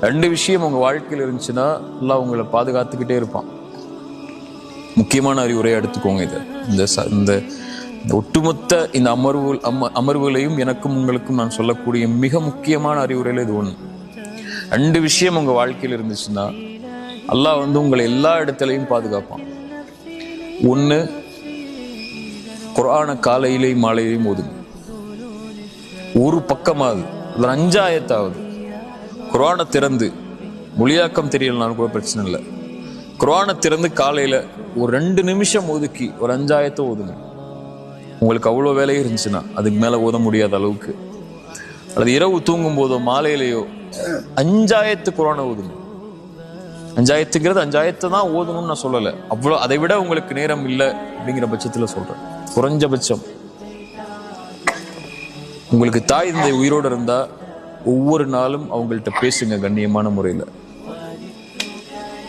2 விஷயம் உங்க வாழ்க்கையில் இருந்துச்சுன்னா அல்லாஹ் உங்களை பாதுகாத்துக்கிட்டே இருப்பான். முக்கியமான அறிவுரையை எடுத்துக்கோங்க. இது இந்த ஒட்டுமொத்த இந்த அமர்வுகளையும் எனக்கும் உங்களுக்கும் நான் சொல்லக்கூடிய மிக முக்கியமான அறிவுரையில இது ஒண்ணு. 2 விஷயம் உங்க வாழ்க்கையில் இருந்துச்சுன்னா அல்லாஹ் உங்களை எல்லா இடத்துலையும் பாதுகாப்பான். ஒண்ணு, குர்ஆனை காலையிலையும் மாலையிலையும் ஓதுங்க. ஒரு பக்கமாவது 5 ஆயத்தாவது குர்ஆனை திறந்து, மொழியாக்கம் தெரியலனாலும் கூட பிரச்சனை இல்லை, குர்ஆனை திறந்து காலையில ஒரு 2 நிமிஷம் ஒதுக்கி ஒரு 5 ஆயத்தை ஓதுங்க. உங்களுக்கு அவ்வளோ வேலையே இருந்துச்சுன்னா அதுக்கு மேல ஓத முடியாத அளவுக்கு, அல்லது இரவு தூங்கும் போதோ மாலையிலேயோ 5 ஆயத்து குர்ஆனை ஓதுங்க. 5 ஆயத்துங்கிறது 5 ஆயத்தை தான் ஓதணும்னு நான் சொல்லலை. அவ்வளோ அதை விட உங்களுக்கு நேரம் இல்லை அப்படிங்கிற பட்சத்துல சொல்றேன். குறைஞ்சபட்சம் உங்களுக்கு தாய் தந்தை உயிரோடு இருந்தா ஒவ்வொரு நாளும் அவங்கள்ட்ட பேசுங்க கண்ணியமான முறையில்.